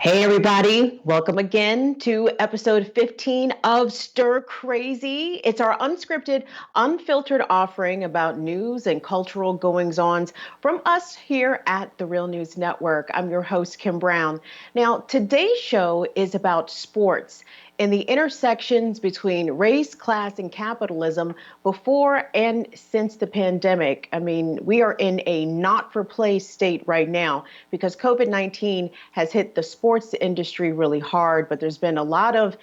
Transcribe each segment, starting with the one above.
Hey, everybody. Welcome again to episode 15 of Stir Crazy. It's our unscripted, unfiltered offering about news and cultural goings-ons from us here at the Real News Network. I'm your host, Kim Brown. Now, today's show is about sports and the intersections between race, class, and capitalism before and since the pandemic. I mean, we are in a not-for-play state right now because COVID-19 has hit the sports industry really hard, but there's been a lot of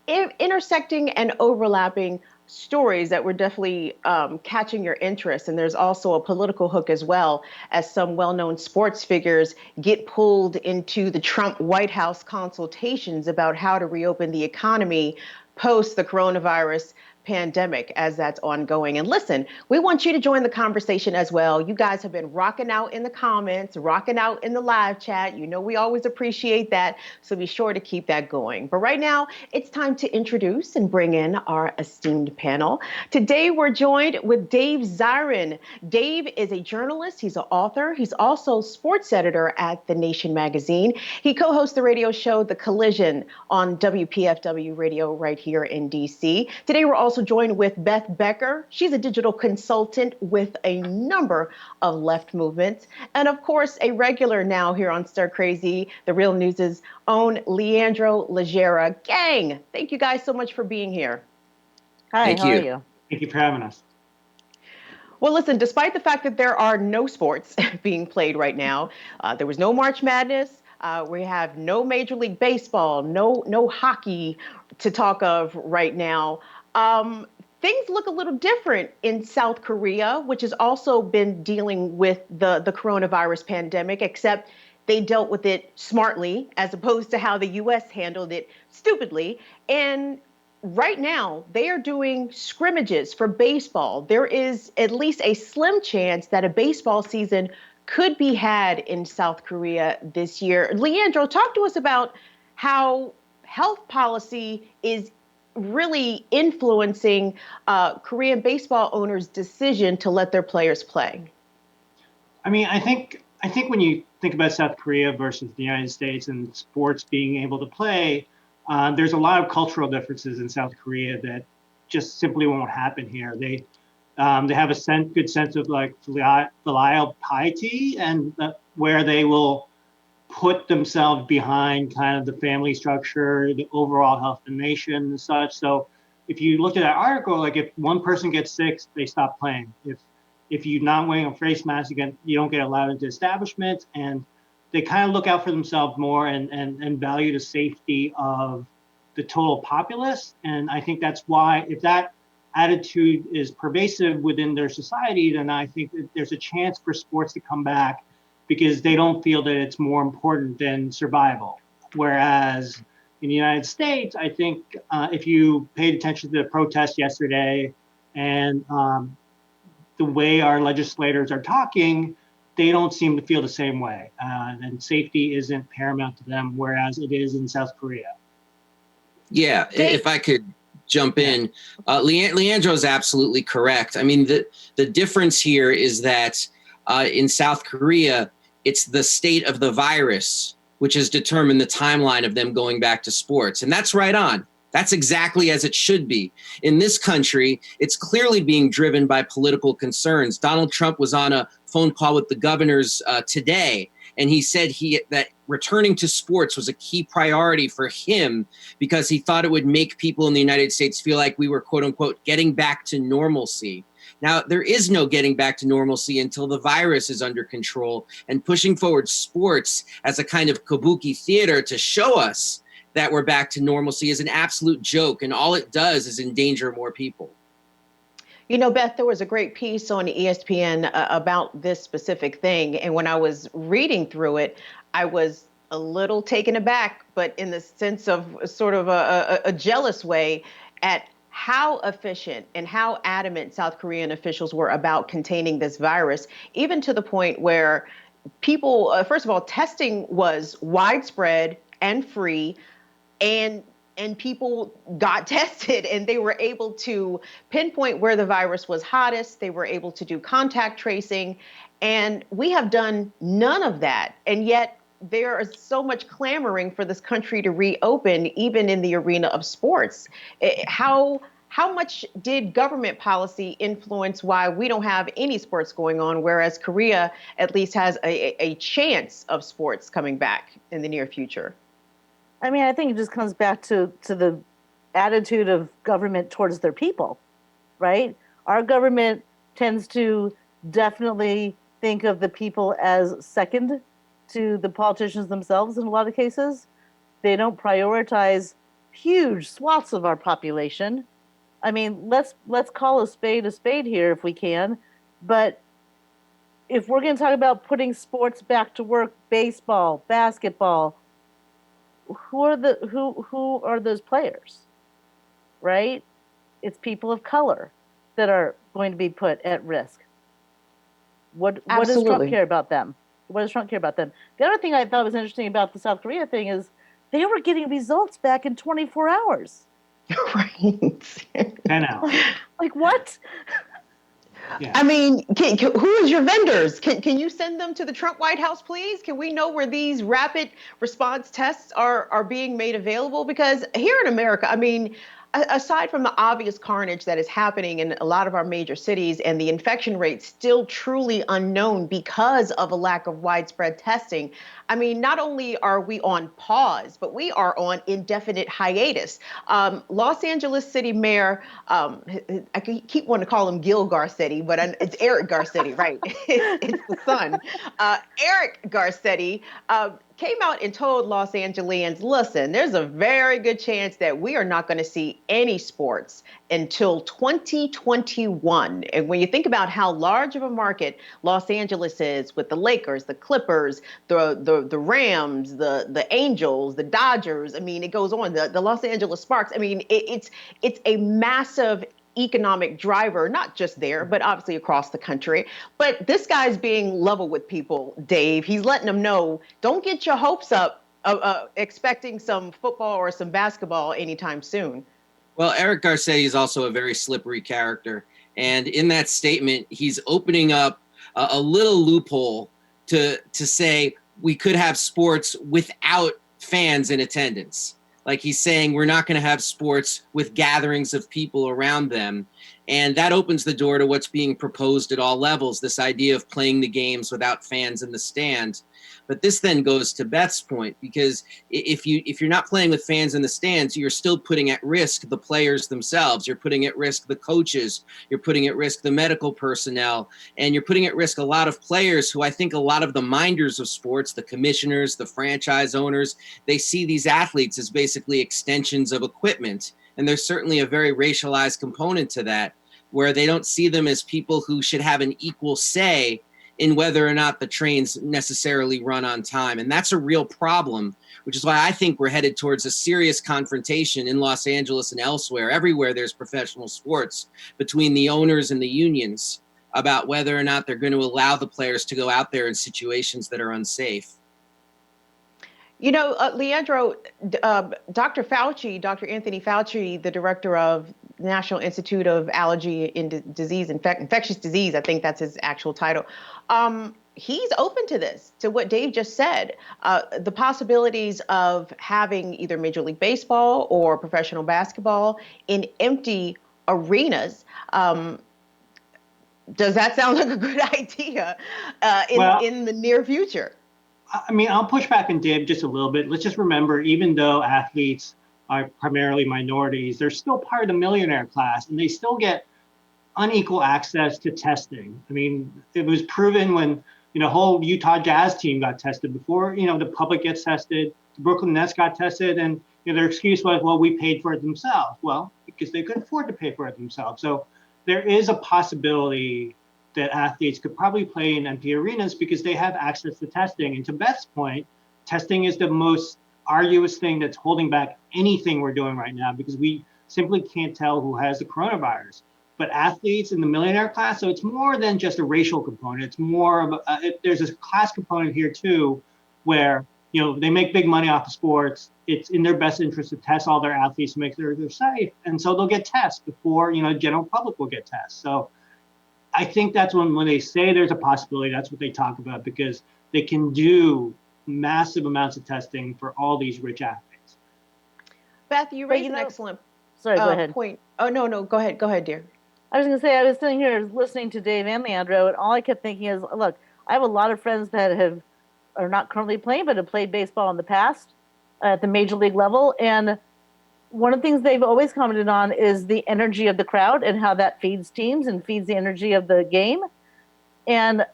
intersecting and overlapping stories that were definitely catching your interest. And there's also a political hook as well, as some well-known sports figures get pulled into the Trump White House consultations about how to reopen the economy post the coronavirus pandemic as that's ongoing. And listen, we want you to join the conversation as well. You guys have been rocking out in the comments, rocking out in the live chat. You know, we always appreciate that. So be sure to keep that going. But right now, it's time to introduce and bring in our esteemed panel. Today, we're joined with Dave Zirin. Dave is a journalist. He's an author. He's also sports editor at the Nation magazine. He co-hosts the radio show The Collision on WPFW radio right here in DC. Today, we're also joined with Beth Becker. She's a digital consultant with a number of left movements. And of course, a regular now here on Stir Crazy, the Real News' own Leandro Lagera. Gang, thank you guys so much for being here. Hi, How are you. you? Thank you for having us. Well, listen, despite the fact that there are no sports being played right now, there was no March Madness. We have no Major League Baseball, no hockey to talk of right now. Things look a little different in South Korea, which has also been dealing with the coronavirus pandemic, except they dealt with it smartly as opposed to how the U.S. handled it stupidly. And right now, they are doing scrimmages for baseball. There is at least a slim chance that a baseball season could be had in South Korea this year. Leandro, talk to us about how health policy is really influencing Korean baseball owners' decision to let their players play. I mean, I think when you think about South Korea versus the United States and sports being able to play, there's a lot of cultural differences in South Korea that just simply won't happen here. They have a good sense of like filial piety, and where they will put themselves behind kind of the family structure, the overall health of the nation and such. So if you look at that article, like if one person gets sick, they stop playing. If you're not wearing a face mask, again, you don't get allowed into establishments, and they kind of look out for themselves more and value the safety of the total populace. And I think that's why, if that attitude is pervasive within their society, then I think that there's a chance for sports to come back because they don't feel that it's more important than survival. Whereas in the United States, I think if you paid attention to the protest yesterday and the way our legislators are talking, they don't seem to feel the same way. And safety isn't paramount to them, whereas it is in South Korea. Yeah, if I could jump in, Leandro is absolutely correct. I mean, the difference here is that in South Korea, it's the state of the virus which has determined the timeline of them going back to sports. And that's right on. That's exactly as it should be. In this country, it's clearly being driven by political concerns. Donald Trump was on a phone call with the governors today, and he said that returning to sports was a key priority for him because he thought it would make people in the United States feel like we were, quote unquote, getting back to normalcy. Now, there is no getting back to normalcy until the virus is under control, and pushing forward sports as a kind of kabuki theater to show us that we're back to normalcy is an absolute joke, and all it does is endanger more people. You know, Beth, there was a great piece on ESPN about this specific thing. And when I was reading through it, I was a little taken aback, but in the sense of sort of a jealous way at how efficient and how adamant South Korean officials were about containing this virus, even to the point where people, first of all, testing was widespread and free, and people got tested and they were able to pinpoint where the virus was hottest. They were able to do contact tracing. And we have done none of that. And yet there is so much clamoring for this country to reopen, even in the arena of sports. How much did government policy influence why we don't have any sports going on, whereas Korea at least has a chance of sports coming back in the near future? I mean, I think it just comes back to the attitude of government towards their people, right? Our government tends to definitely think of the people as second to the politicians themselves in a lot of cases. They don't prioritize huge swaths of our population. I mean, let's call a spade here if we can. But if we're going to talk about putting sports back to work, baseball, basketball, who are those players, right? It's people of color that are going to be put at risk. What does Trump care about them? What does Trump care about them? The other thing I thought was interesting about the South Korea thing is they were getting results back in 24 hours. Right. 10 hours. Like what? Yeah. I mean, who is your vendors? Can you send them to the Trump White House, please? Can we know where these rapid response tests are being made available? Because here in America, I mean, aside from the obvious carnage that is happening in a lot of our major cities and the infection rate still truly unknown because of a lack of widespread testing, I mean, not only are we on pause, but we are on indefinite hiatus. Los Angeles City Mayor, I keep wanting to call him Gil Garcetti, but it's Eric Garcetti, right? It's the son. Eric Garcetti came out and told Los Angeles, listen, there's a very good chance that we are not going to see any sports until 2021. And when you think about how large of a market Los Angeles is with the Lakers, the Clippers, the Rams, the Angels, the Dodgers, I mean, it goes on, the Los Angeles Sparks. I mean, it's a massive economic driver, not just there, but obviously across the country. But this guy's being level with people, Dave. He's letting them know, don't get your hopes up expecting some football or some basketball anytime soon. Well, Eric Garcetti is also a very slippery character. And in that statement, he's opening up a little loophole to say we could have sports without fans in attendance. Like he's saying, we're not going to have sports with gatherings of people around them. And that opens the door to what's being proposed at all levels, this idea of playing the games without fans in the stand. But this then goes to Beth's point, because if you're not playing with fans in the stands, you're still putting at risk the players themselves. You're putting at risk the coaches. You're putting at risk the medical personnel. And you're putting at risk a lot of players who I think a lot of the minders of sports, the commissioners, the franchise owners, they see these athletes as basically extensions of equipment. And there's certainly a very racialized component to that, where they don't see them as people who should have an equal say in whether or not the trains necessarily run on time. And that's a real problem, which is why I think we're headed towards a serious confrontation in Los Angeles and elsewhere, everywhere there's professional sports, between the owners and the unions about whether or not they're going to allow the players to go out there in situations that are unsafe. You know, Leandro, Dr. Anthony Fauci, the director of National Institute of Allergy and Disease, Infectious Disease, I think that's his actual title. He's open to this, to what Dave just said, the possibilities of having either Major League Baseball or professional basketball in empty arenas. Does that sound like a good idea in the near future? I mean, I'll push back on Dave just a little bit. Let's just remember, even though athletes are primarily minorities, they're still part of the millionaire class, and they still get unequal access to testing. I mean, it was proven when, whole Utah Jazz team got tested before, the public gets tested, the Brooklyn Nets got tested, and their excuse was, well, we paid for it themselves. Well, because they couldn't afford to pay for it themselves. So there is a possibility that athletes could probably play in empty arenas because they have access to testing. And to Beth's point, testing is the most arduous thing that's holding back anything we're doing right now, because we simply can't tell who has the coronavirus. But athletes in the millionaire class, so it's more than just a racial component. It's more of there's a class component here too, where they make big money off of sports. It's in their best interest to test all their athletes to make sure they're safe, and so they'll get tests before general public will get tests. So I think that's when they say there's a possibility, that's what they talk about, because they can do massive amounts of testing for all these rich athletes. Beth, you raised an excellent sorry, go ahead. point. Oh, no, go ahead, dear. I was going to say, I was sitting here listening to Dave and Leandro, and all I kept thinking is, look, I have a lot of friends that are not currently playing, but have played baseball in the past at the major league level. And one of the things they've always commented on is the energy of the crowd and how that feeds teams and feeds the energy of the game. And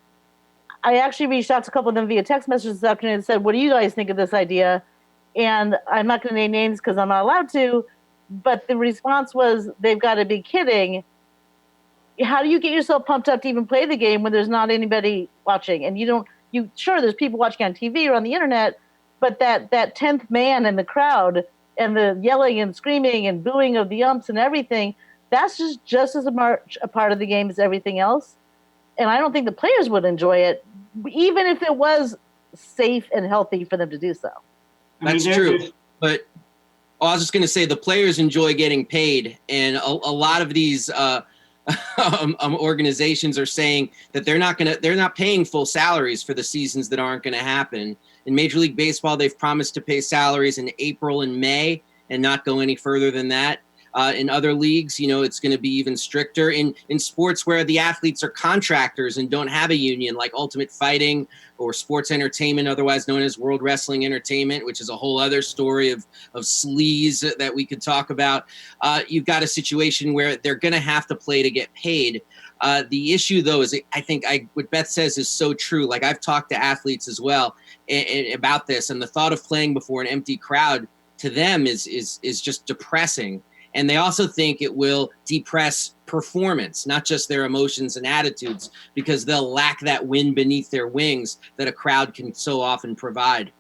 I actually reached out to a couple of them via text message this afternoon and said, what do you guys think of this idea? And I'm not going to name names because I'm not allowed to, but the response was, they've got to be kidding. How do you get yourself pumped up to even play the game when there's not anybody watching? And sure, there's people watching on TV or on the internet, but that 10th man in the crowd and the yelling and screaming and booing of the umps and everything, that's just as much a part of the game as everything else. And I don't think the players would enjoy it, even if it was safe and healthy for them to do so. That's true. But I was just going to say the players enjoy getting paid. And a lot of these organizations are saying that they're not paying full salaries for the seasons that aren't going to happen. In Major League Baseball, they've promised to pay salaries in April and May and not go any further than that. In other leagues, it's going to be even stricter. In sports where the athletes are contractors and don't have a union, like Ultimate Fighting or Sports Entertainment, otherwise known as World Wrestling Entertainment, which is a whole other story of sleaze that we could talk about. You've got a situation where they're going to have to play to get paid. The issue, though, is I think what Beth says is so true. Like, I've talked to athletes as well about this, and the thought of playing before an empty crowd to them is just depressing. And they also think it will depress performance, not just their emotions and attitudes, because they'll lack that wind beneath their wings that a crowd can so often provide.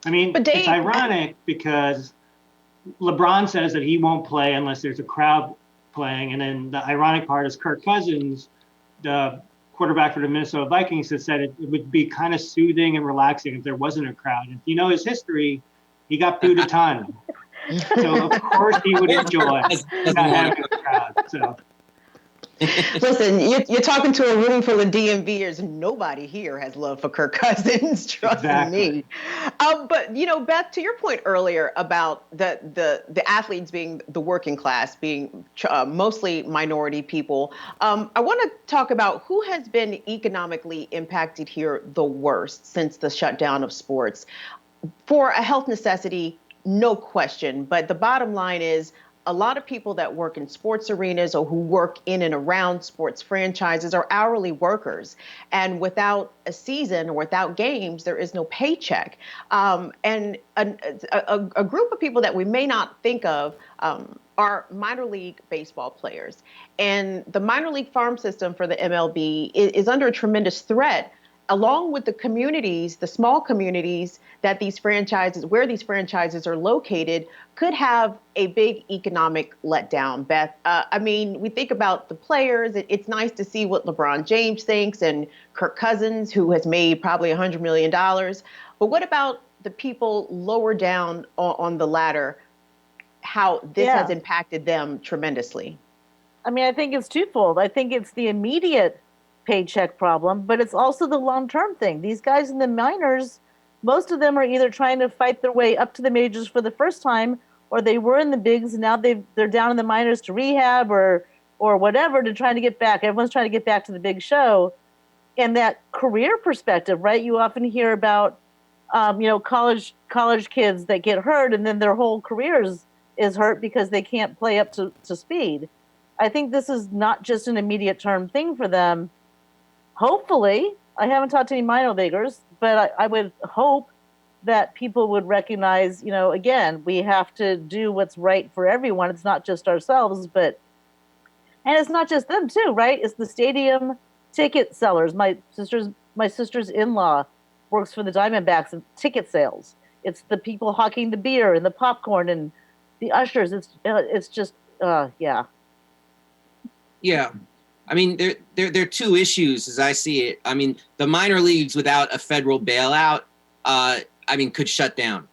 I mean, it's ironic because LeBron says that he won't play unless there's a crowd playing. And then the ironic part is Kirk Cousins, the quarterback for the Minnesota Vikings, has said it would be kind of soothing and relaxing if there wasn't a crowd. If you know his history, he got booed a ton. So of course he would enjoy not having a crowd. So. Listen, you're talking to a room full of DMVers. Nobody here has love for Kirk Cousins, trust me. But Beth, to your point earlier about the athletes being the working class, being mostly minority people, I want to talk about who has been economically impacted here the worst since the shutdown of sports. For a health necessity, no question. But the bottom line is a lot of people that work in sports arenas or who work in and around sports franchises are hourly workers. And without a season or without games, there is no paycheck. And a group of people that we may not think of are minor league baseball players. And the minor league farm system for the MLB is under a tremendous threat, along with the communities, the small communities that where these franchises are located, could have a big economic letdown, Beth. We think about the players. It's nice to see what LeBron James thinks and Kirk Cousins, who has made probably $100 million. But what about the people lower down on the ladder, how this has impacted them tremendously? I think it's twofold. I think it's the immediate paycheck problem, but it's also the long-term thing. These guys in the minors, most of them are either trying to fight their way up to the majors for the first time, or they were in the bigs and now they're down in the minors to rehab or whatever to try to get back. Everyone's trying to get back to the big show. And that career perspective, right? You often hear about college kids that get hurt and then their whole careers is hurt because they can't play up to speed. I think this is not just an immediate term thing for them. Hopefully, I haven't talked to any minor leaguers, but I would hope that people would recognize, again, we have to do what's right for everyone. It's not just ourselves, and it's not just them too, right? It's the stadium ticket sellers. My sister's in-law works for the Diamondbacks and ticket sales. It's the people hawking the beer and the popcorn and the ushers. It's just, yeah. Yeah. There are two issues as I see it. The minor leagues without a federal bailout, could shut down.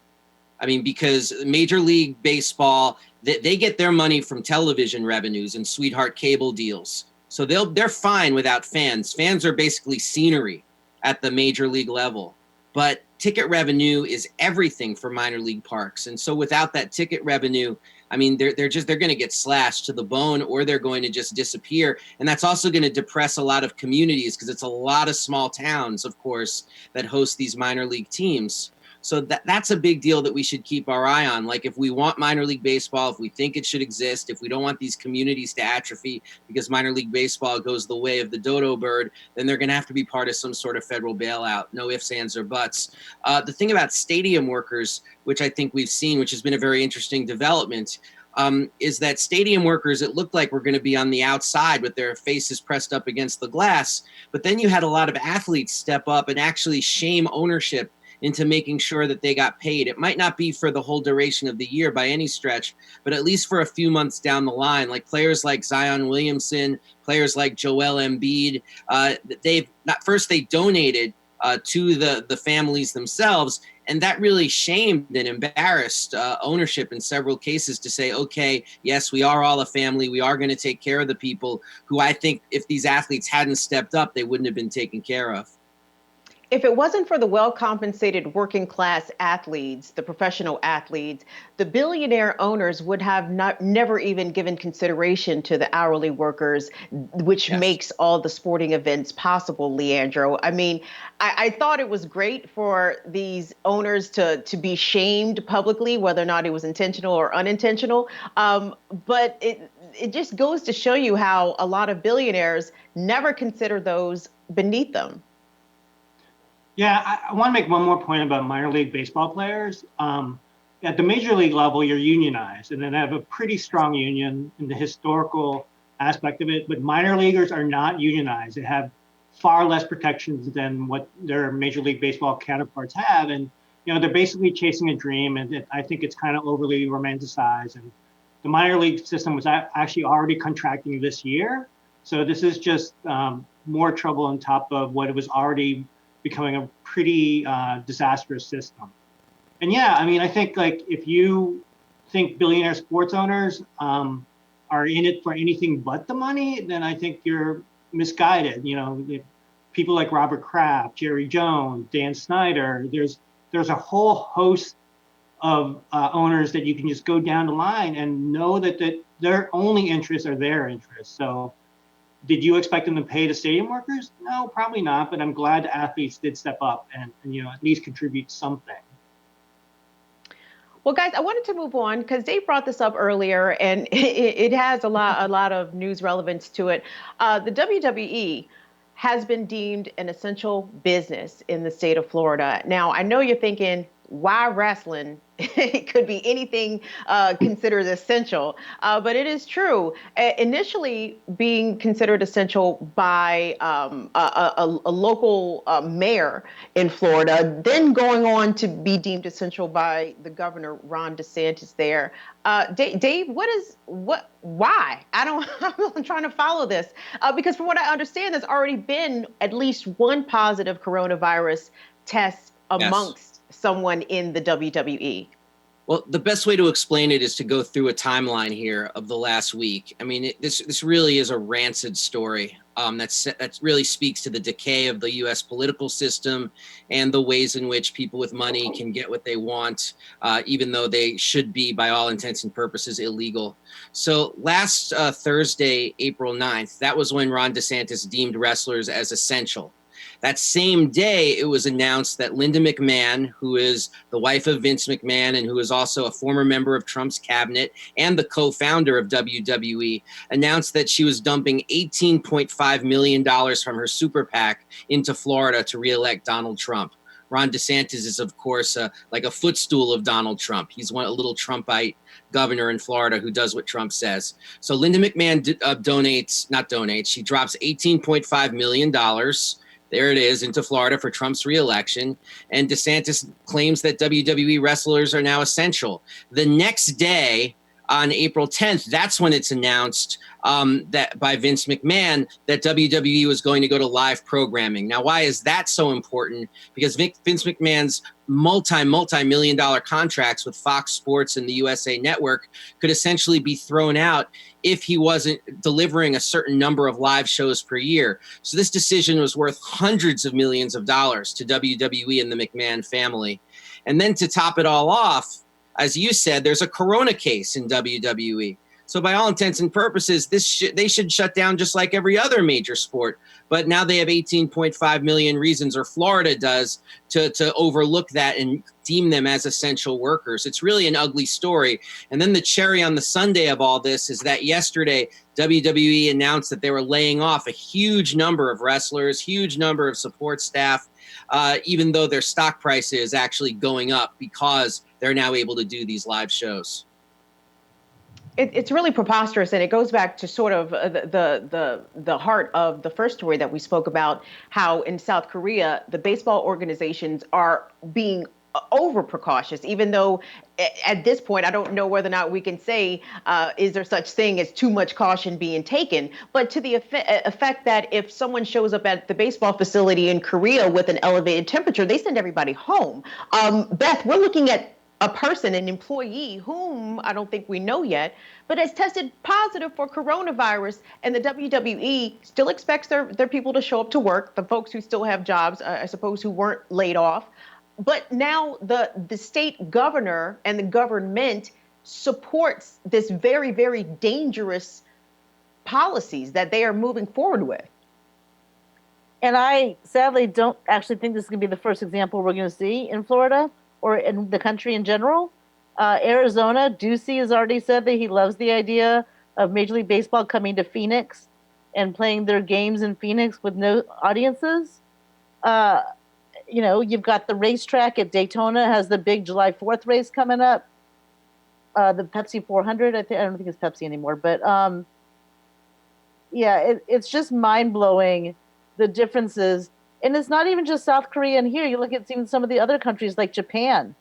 Because Major League Baseball, they get their money from television revenues and sweetheart cable deals. So they're fine without fans. Fans are basically scenery at the major league level. But ticket revenue is everything for minor league parks. And so without that ticket revenue, I mean, they're going to get slashed to the bone, or they're going to just disappear. And that's also going to depress a lot of communities, because it's a lot of small towns, of course, that host these minor league teams. So that's a big deal that we should keep our eye on. Like, if we want minor league baseball, if we think it should exist, if we don't want these communities to atrophy because minor league baseball goes the way of the dodo bird, then they're going to have to be part of some sort of federal bailout. No ifs, ands, or buts. The thing about stadium workers, which I think we've seen, which has been a very interesting development, is that stadium workers, it looked like were going to be on the outside with their faces pressed up against the glass. But then you had a lot of athletes step up and actually shame ownership into making sure that they got paid. It might not be for the whole duration of the year by any stretch, but at least for a few months down the line, like players like Zion Williamson, players like Joel Embiid, they donated to the families themselves. And that really shamed and embarrassed ownership in several cases to say, okay, yes, we are all a family. We are going to take care of the people who, I think, if these athletes hadn't stepped up, they wouldn't have been taken care of. If it wasn't for the well-compensated working class athletes, the professional athletes, the billionaire owners would have never even given consideration to the hourly workers, which makes all the sporting events possible, Leandro. I mean, I thought it was great for these owners to be shamed publicly, whether or not it was intentional or unintentional. But it just goes to show you how a lot of billionaires never consider those beneath them. Yeah, I want to make one more point about minor league baseball players. At the major league level, you're unionized, and then have a pretty strong union in the historical aspect of it. But minor leaguers are not unionized. They have far less protections than what their major league baseball counterparts have. And, they're basically chasing a dream. And I think it's kind of overly romanticized. And the minor league system was actually already contracting this year. So this is just more trouble on top of what it was already becoming a pretty disastrous system. And yeah, I mean, I think, like, if you think billionaire sports owners are in it for anything but the money, then I think you're misguided. People like Robert Kraft, Jerry Jones, Dan Snyder, there's a whole host of owners that you can just go down the line and know that their only interests are their interests. So did you expect them to pay the stadium workers? No, probably not. But I'm glad the athletes did step up and at least contribute something. Well, guys, I wanted to move on because Dave brought this up earlier, and it has a lot of news relevance to it. The WWE has been deemed an essential business in the state of Florida. Now, I know you're thinking, why wrestling? It could be anything considered essential, but it is true. Initially being considered essential by a local mayor in Florida, then going on to be deemed essential by the governor, Ron DeSantis there. Dave, why? I'm trying to follow this because from what I understand, there's already been at least one positive coronavirus test amongst someone in the WWE. Well, the best way to explain it is to go through a timeline here of the last week. I mean, this really is a rancid story that really speaks to the decay of the U.S. political system and the ways in which people with money can get what they want, even though they should be, by all intents and purposes, illegal. So last Thursday, April 9th, that was when Ron DeSantis deemed wrestlers as essential. That same day, it was announced that Linda McMahon, who is the wife of Vince McMahon and who is also a former member of Trump's cabinet and the co-founder of WWE, announced that she was dumping $18.5 million from her super PAC into Florida to reelect Donald Trump. Ron DeSantis is, of course, like a footstool of Donald Trump. He's a little Trumpite governor in Florida who does what Trump says. So Linda McMahon she drops $18.5 million. There it is, into Florida for Trump's reelection. And DeSantis claims that WWE wrestlers are now essential. The next day, on April 10th, that's when it's announced that by Vince McMahon that WWE was going to go to live programming. Now, why is that so important? Because Vince McMahon's multi-million dollar contracts with Fox Sports and the USA Network could essentially be thrown out if he wasn't delivering a certain number of live shows per year. So this decision was worth hundreds of millions of dollars to WWE and the McMahon family. And then to top it all off, as you said, there's a corona case in WWE. So by all intents and purposes, they should shut down just like every other major sport. But now they have 18.5 million reasons, or Florida does, to overlook that and deem them as essential workers. It's really an ugly story. And then the cherry on the sundae of all this is that yesterday, WWE announced that they were laying off a huge number of wrestlers, huge number of support staff, even though their stock price is actually going up because they're now able to do these live shows. It's really preposterous, and it goes back to sort of the heart of the first story that we spoke about, how in South Korea, the baseball organizations are being over precautious, even though at this point, I don't know whether or not we can say, is there such thing as too much caution being taken, but to the effect that if someone shows up at the baseball facility in Korea with an elevated temperature, they send everybody home. Beth, we're looking at a person, an employee, whom I don't think we know yet, but has tested positive for coronavirus, and the WWE still expects their people to show up to work, the folks who still have jobs, I suppose, who weren't laid off. But now the state governor and the government supports this very, very dangerous policies that they are moving forward with. And I sadly don't actually think this is going to be the first example we're going to see in Florida or in the country in general. Arizona, Ducey has already said that he loves the idea of Major League Baseball coming to Phoenix and playing their games in Phoenix with no audiences. You know, you've got the racetrack at Daytona has the big July 4th race coming up. The Pepsi 400, I don't think it's Pepsi anymore, but yeah, it's just mind blowing the differences. And it's not even just South Korea and here. You look at even some of the other countries like Japan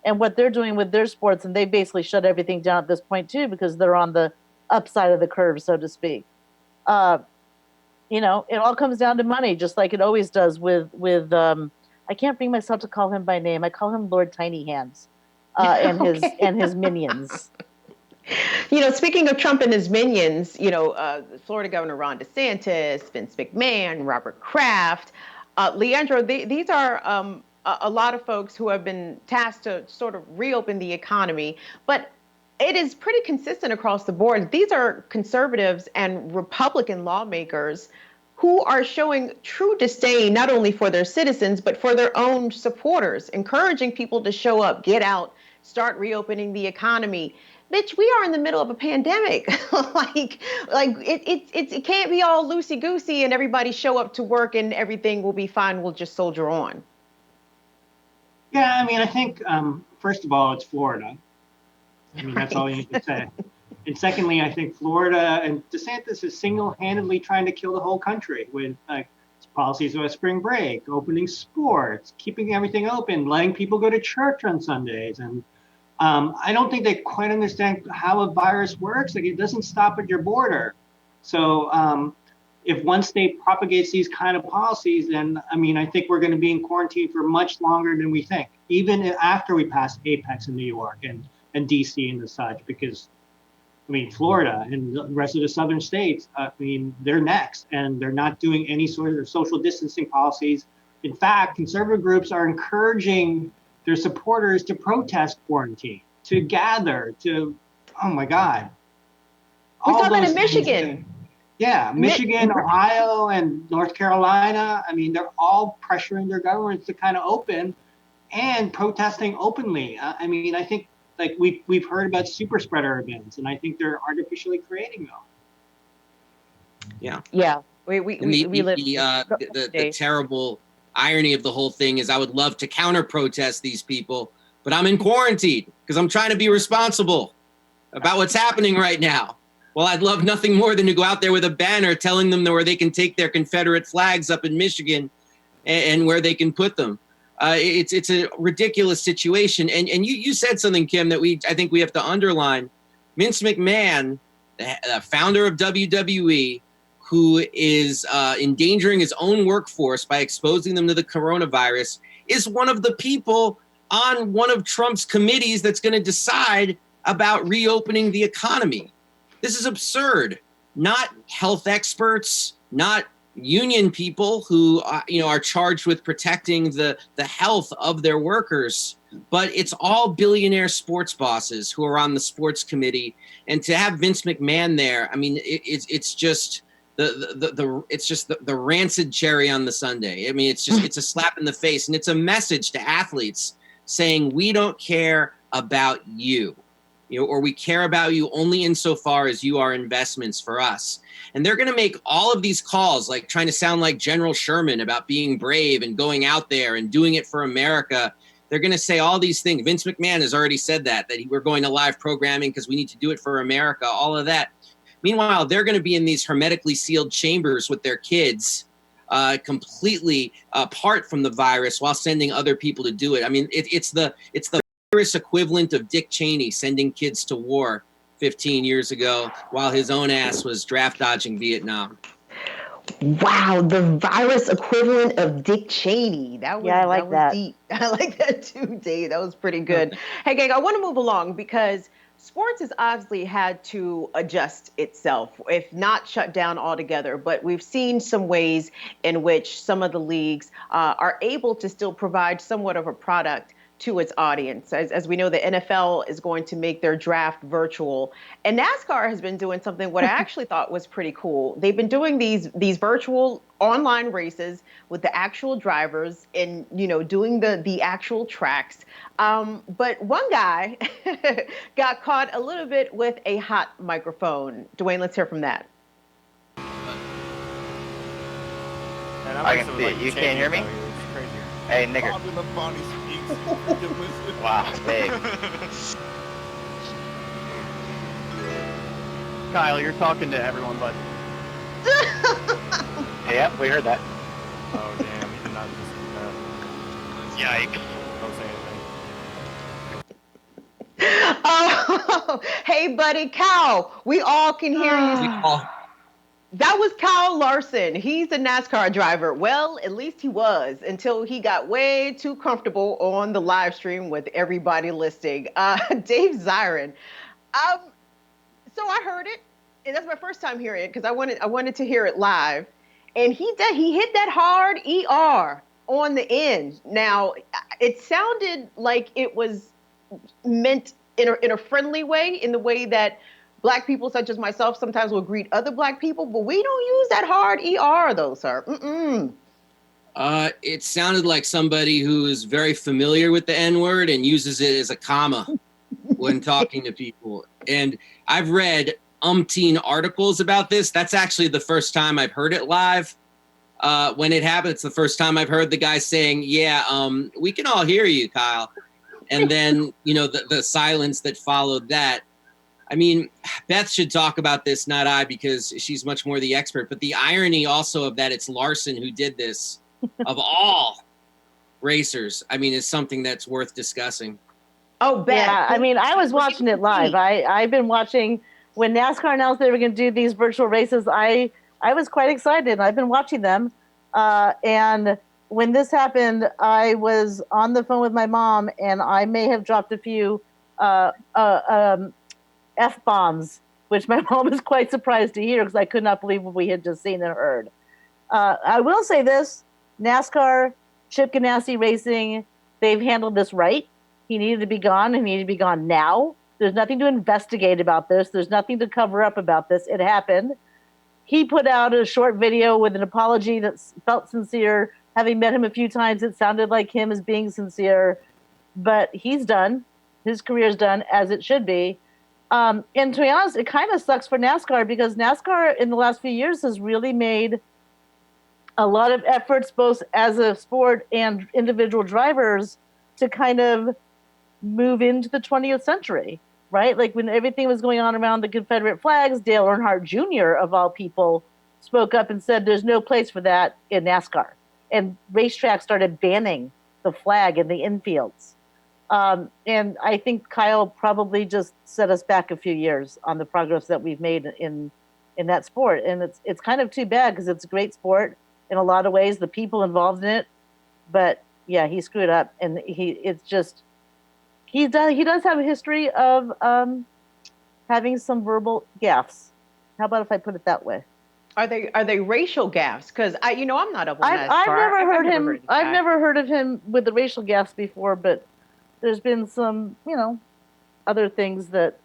and what they're doing with their sports, and they basically shut everything down at this point too because they're on the upside of the curve, so to speak. You know, it all comes down to money, just like it always does with I can't bring myself to call him by name. I call him Lord Tiny Hands and his minions. You know, speaking of Trump and his minions, you know, Florida Governor Ron DeSantis, Vince McMahon, Robert Kraft, Leandro, these are a lot of folks who have been tasked to sort of reopen the economy, but it is pretty consistent across the board. These are conservatives and Republican lawmakers who are showing true disdain, not only for their citizens, but for their own supporters, encouraging people to show up, get out, start reopening the economy. Bitch, we are in the middle of a pandemic. It can't be all loosey-goosey and everybody show up to work and everything will be fine. We'll just soldier on. Yeah, I mean, I think, first of all, it's Florida. I mean, that's all you need to say. And secondly, I think Florida and DeSantis is single-handedly trying to kill the whole country with policies about spring break, opening sports, keeping everything open, letting people go to church on Sundays. And I don't think they quite understand how a virus works. Like, it doesn't stop at your border. So if one state propagates these kind of policies, then, I mean, I think we're going to be in quarantine for much longer than we think, even after we pass Apex in New York and DC and such, because I mean, Florida and the rest of the southern states, I mean, they're next, and they're not doing any sort of social distancing policies. In fact, conservative groups are encouraging their supporters to protest quarantine, to gather, to, oh my God. We saw that in Michigan. Yeah, Michigan, Ohio, and North Carolina. I mean, they're all pressuring their governments to kind of open and protesting openly. I mean, I think, like, we've heard about super spreader events, and I think they're artificially creating them. Yeah. Yeah. We live the terrible irony of the whole thing is I would love to counter protest these people, but I'm in quarantine because I'm trying to be responsible about what's happening right now. Well, I'd love nothing more than to go out there with a banner telling them where they can take their Confederate flags up in Michigan and where they can put them. It's a ridiculous situation. And you said something, Kim, that I think we have to underline. Vince McMahon, the founder of WWE, who is endangering his own workforce by exposing them to the coronavirus, is one of the people on one of Trump's committees that's going to decide about reopening the economy. This is absurd. Not health experts, not union people who are charged with protecting the health of their workers, but it's all billionaire sports bosses who are on the sports committee. And to have Vince McMahon there, I mean, it's just the rancid cherry on the sundae. I mean, it's a slap in the face, and it's a message to athletes saying we don't care about you, or we care about you only insofar as you are investments for us. And they're going to make all of these calls, like trying to sound like General Sherman about being brave and going out there and doing it for America. They're going to say all these things. Vince McMahon has already said that we're going to live programming because we need to do it for America, all of that. Meanwhile, they're going to be in these hermetically sealed chambers with their kids, completely apart from the virus, while sending other people to do it. I mean, it's the virus equivalent of Dick Cheney sending kids to war 15 years ago while his own ass was draft dodging Vietnam. Wow, the virus equivalent of Dick Cheney. I like that. Deep. I like that too, Dave. That was pretty good. Hey, gang, I want to move along because sports has obviously had to adjust itself, if not shut down altogether. But we've seen some ways in which some of the leagues are able to still provide somewhat of a product to its audience. As we know, the NFL is going to make their draft virtual, and NASCAR has been doing something what I actually thought was pretty cool. They've been doing these virtual online races with the actual drivers and doing the actual tracks. But one guy got caught a little bit with a hot microphone. Dwayne, let's hear from that. I can see it. You can't hear me? Hey, nigger. Wow, big. Kyle, you're talking to everyone, bud. Yeah, we heard that. Oh, damn. You did not just Yikes. don't say anything. Oh, hey, buddy, Kyle. We all can hear you. That was Kyle Larson. He's a NASCAR driver. Well, at least he was until he got way too comfortable on the live stream with everybody listening. Dave Zirin. So I heard it, and that's my first time hearing it because I wanted to hear it live. And he hit that hard ER on the end. Now, it sounded like it was meant in a friendly way, in the way that Black people such as myself sometimes will greet other Black people, but we don't use that hard ER though, sir. It sounded like somebody who is very familiar with the N-word and uses it as a comma when talking to people. And I've read umpteen articles about this. That's actually the first time I've heard it live. When it happened, it's the first time I've heard the guy saying, we can all hear you, Kyle. And then, the silence that followed that. I mean, Beth should talk about this, not I, because she's much more the expert. But the irony also of that it's Larson who did this, of all racers, I mean, is something that's worth discussing. Oh, Beth. Yeah, I mean, I was watching it live. I've been watching when NASCAR announced they were going to do these virtual races. I was quite excited. I've been watching them. And when this happened, I was on the phone with my mom, and I may have dropped a few F-bombs, which my mom was quite surprised to hear because I could not believe what we had just seen and heard. I will say this, NASCAR, Chip Ganassi Racing, they've handled this right. He needed to be gone, and he needed to be gone now. There's nothing to investigate about this. There's nothing to cover up about this. It happened. He put out a short video with an apology that felt sincere. Having met him a few times, it sounded like him as being sincere. But he's done. His career's done, as it should be. And to be honest, it kind of sucks for NASCAR because NASCAR in the last few years has really made a lot of efforts, both as a sport and individual drivers, to kind of move into the 20th century, right? Like when everything was going on around the Confederate flags, Dale Earnhardt Jr., of all people, spoke up and said there's no place for that in NASCAR. And racetracks started banning the flag in the infields. And I think Kyle probably just set us back a few years on the progress that we've made in that sport. And it's kind of too bad because it's a great sport in a lot of ways, the people involved in it. But yeah, he screwed up, and he does have a history of having some verbal gaffes. How about if I put it that way? Are they racial gaffes? Because I'm not up on NASCAR. I've never heard him. of this I've guy. never heard of him with the racial gaffes before, but there's been some, other things that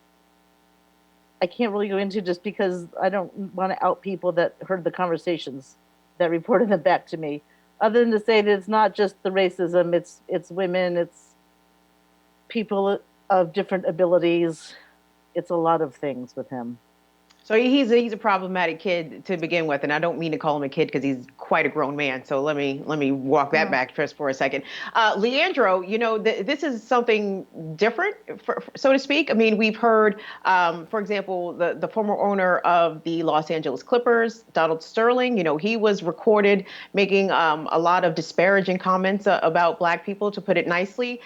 I can't really go into just because I don't want to out people that heard the conversations that reported them back to me. Other than to say that it's not just the racism, it's women, it's people of different abilities. It's a lot of things with him. So he's a problematic kid to begin with, and I don't mean to call him a kid because he's quite a grown man. So let me walk that back just for a second. Leandro, this is something different, so to speak. I mean, we've heard, for example, the former owner of the Los Angeles Clippers, Donald Sterling. He was recorded making a lot of disparaging comments about Black people, to put it nicely.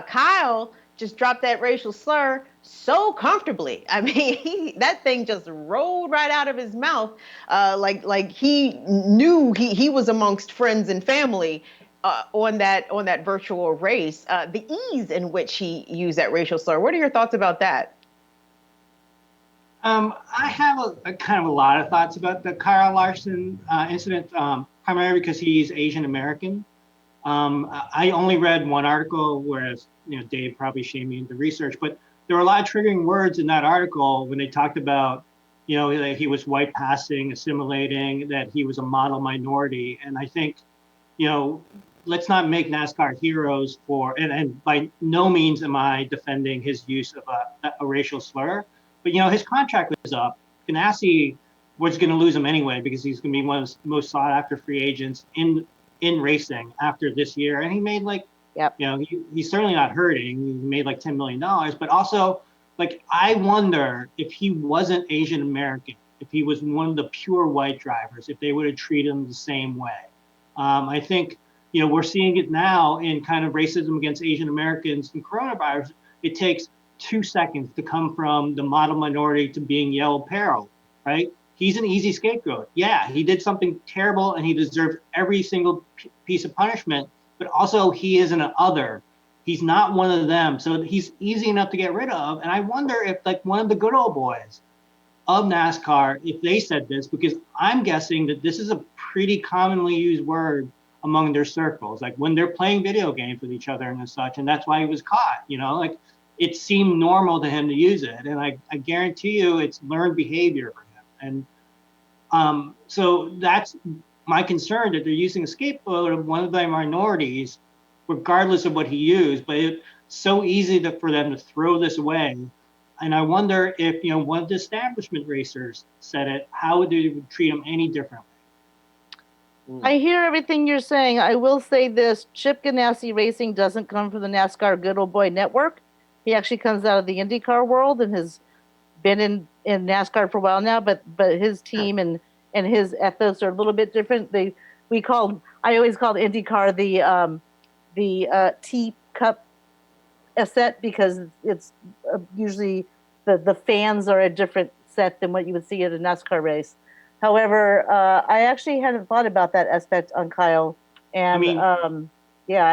Kyle just dropped that racial slur so comfortably. I mean, that thing just rolled right out of his mouth, like he knew he was amongst friends and family on that virtual race. The ease in which he used that racial slur. What are your thoughts about that? I have a kind of a lot of thoughts about the Kyle Larson incident, primarily because he's Asian American. I only read one article, whereas Dave probably shamed me into research, but there were a lot of triggering words in that article when they talked about, that he was white passing, assimilating, that he was a model minority. And I think, let's not make NASCAR heroes and by no means am I defending his use of a racial slur, but his contract was up. Ganassi was going to lose him anyway because he's going to be one of the most sought after free agents in racing after this year. And he made he's certainly not hurting. He made like $10 million, but also I wonder if he wasn't Asian American, if he was one of the pure white drivers, if they would have treated him the same way. I think, we're seeing it now in kind of racism against Asian Americans and coronavirus. It takes 2 seconds to come from the model minority to being yellow peril, right? He's an easy scapegoat. Yeah, he did something terrible and he deserves every single piece of punishment, but also he is an other. He's not one of them. So he's easy enough to get rid of. And I wonder if one of the good old boys of NASCAR, if they said this, because I'm guessing that this is a pretty commonly used word among their circles, like when they're playing video games with each other and such. And that's why he was caught, it seemed normal to him to use it. And I guarantee you it's learned behavior for him. And so that's my concern, that they're using a scapegoat of one of the minorities, regardless of what he used. But it's so easy for them to throw this away. And I wonder if one of the establishment racers said it, how would they treat him any differently? I hear everything you're saying. I will say this: Chip Ganassi Racing doesn't come from the NASCAR Good Old Boy Network. He actually comes out of the IndyCar world and has been in NASCAR for a while now. But his team and his ethos are a little bit different. I always called IndyCar the teacup set because it's usually the fans are a different set than what you would see at a NASCAR race. However, I actually hadn't thought about that aspect on Kyle, and I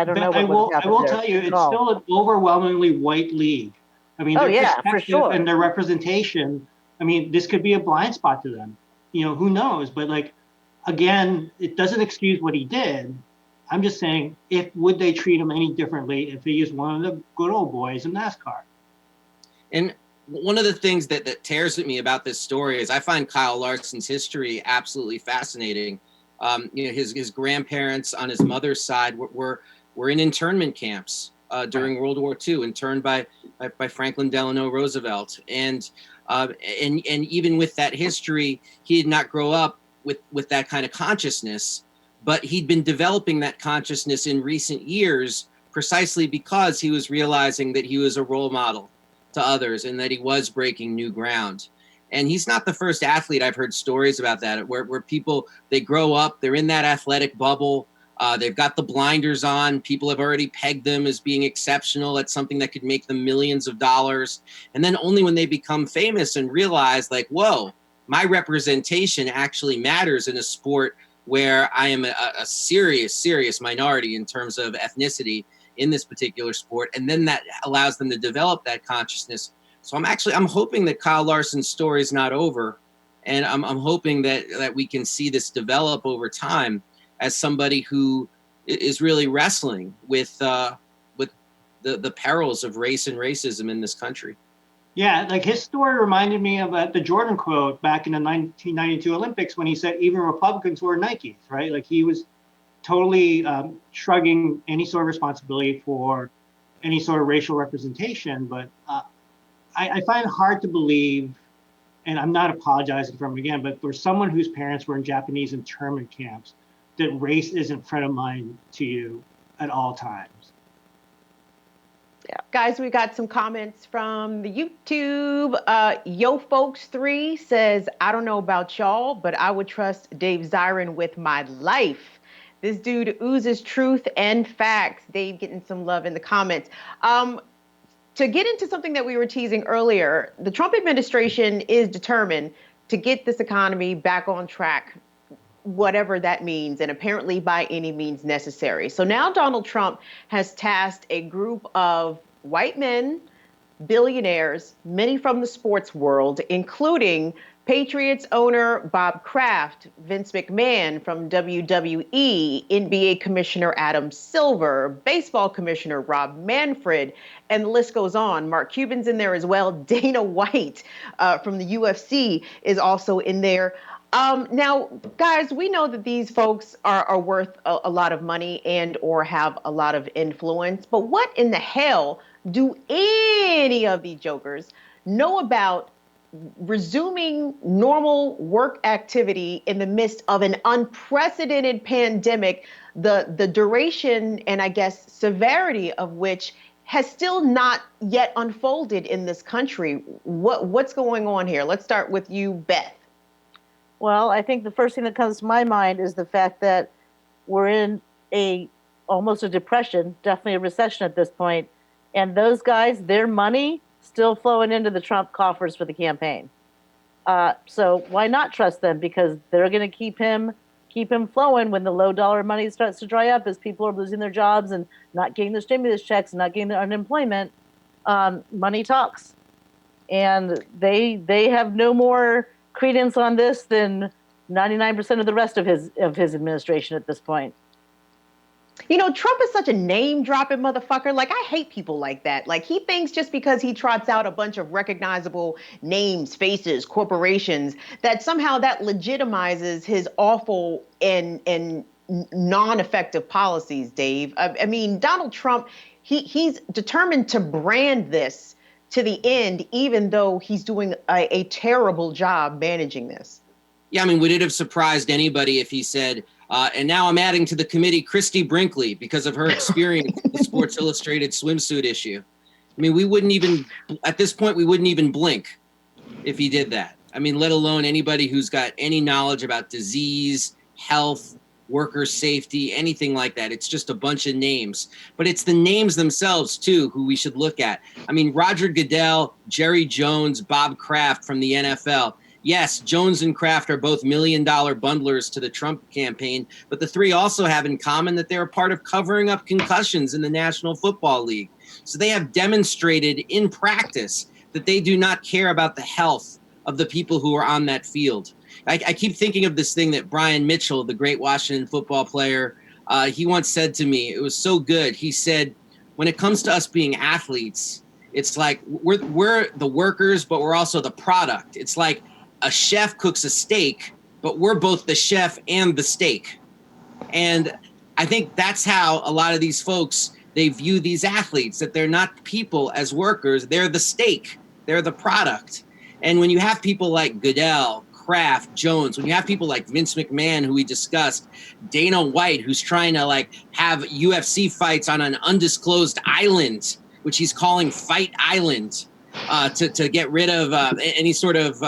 don't know what would happen. I will tell you, it's still an overwhelmingly white league. I mean, their perspective for sure. And their representation. I mean, this could be a blind spot to them. Who knows? But again, it doesn't excuse what he did. I'm just saying, would they treat him any differently if he is one of the good old boys in NASCAR? And one of the things that tears at me about this story is I find Kyle Larson's history absolutely fascinating. His grandparents on his mother's side were in internment camps during World War II, interned by Franklin Delano Roosevelt, and even with that history, he did not grow up with that kind of consciousness, but he'd been developing that consciousness in recent years precisely because he was realizing that he was a role model to others and that he was breaking new ground. And he's not the first athlete I've heard stories about that, where people, they grow up, they're in that athletic bubble, They've got the blinders on. People have already pegged them as being exceptional at something that could make them millions of dollars. And then only when they become famous and realize, like, whoa, my representation actually matters in a sport where I am a serious minority in terms of ethnicity in this particular sport. And then that allows them to develop that consciousness. So I'm hoping that Kyle Larson's story is not over. And I'm hoping that we can see this develop over time as somebody who is really wrestling with the perils of race and racism in this country. Yeah, like his story reminded me of the Jordan quote back in the 1992 Olympics when he said even Republicans wore Nikes, right? Like he was totally shrugging any sort of responsibility for any sort of racial representation. But I find it hard to believe, and I'm not apologizing for him again, but for someone whose parents were in Japanese internment camps, that race isn't front of mind to you at all times. Yeah. Guys, we got some comments from the YouTube. Yo Folks 3 says, I don't know about y'all, but I would trust Dave Zirin with my life. This dude oozes truth and facts. Dave getting some love in the comments. To get into something that we were teasing earlier, the Trump administration is determined to get this economy back on track, whatever that means, and apparently by any means necessary. So now Donald Trump has tasked a group of white men, billionaires, many from the sports world, including Patriots owner Bob Kraft, Vince McMahon from WWE, NBA Commissioner Adam Silver, baseball commissioner Rob Manfred, and the list goes on. Mark Cuban's in there as well. Dana White from the UFC is also in there. Now, guys, we know that these folks are worth a lot of money and or have a lot of influence, but what in the hell do any of these jokers know about resuming normal work activity in the midst of an unprecedented pandemic, the duration and I guess severity of which has still not yet unfolded in this country? What's going on here? Let's start with you, Beth. Well, I think the first thing that comes to my mind is the fact that we're in almost a depression, definitely a recession at this point. And those guys, their money still flowing into the Trump coffers for the campaign. So why not trust them? Because they're going to keep him flowing when the low dollar money starts to dry up as people are losing their jobs and not getting their stimulus checks and not getting their unemployment. Money talks. And they have no more credence on this than 99% of the rest of his administration at this point. You know, Trump is such a name-dropping motherfucker. Like, I hate people like that. Like, he thinks just because he trots out a bunch of recognizable names, faces, corporations, that somehow that legitimizes his awful and non-effective policies, Dave. I mean, Donald Trump, he's determined to brand this to the end, even though he's doing a terrible job managing this. Yeah, I mean, would it have surprised anybody if he said, and now I'm adding to the committee Christy Brinkley because of her experience with the Sports Illustrated swimsuit issue? I mean, we wouldn't even blink if he did that. I mean, let alone anybody who's got any knowledge about disease, health, worker safety, anything like that. It's just a bunch of names. But it's the names themselves, too, who we should look at. I mean, Roger Goodell, Jerry Jones, Bob Kraft from the NFL. Yes, Jones and Kraft are both million-dollar bundlers to the Trump campaign, but the three also have in common that they're a part of covering up concussions in the National Football League. So they have demonstrated in practice that they do not care about the health of the people who are on that field. I keep thinking of this thing that Brian Mitchell, the great Washington football player, he once said to me. It was so good. He said, when it comes to us being athletes, it's like we're the workers, but we're also the product. It's like a chef cooks a steak, but we're both the chef and the steak. And I think that's how a lot of these folks, they view these athletes, that they're not people as workers. They're the steak. They're the product. And when you have people like Goodell, Kraft, Jones, when you have people like Vince McMahon, who we discussed, Dana White, who's trying to like have UFC fights on an undisclosed island, which he's calling Fight Island, to get rid of any sort of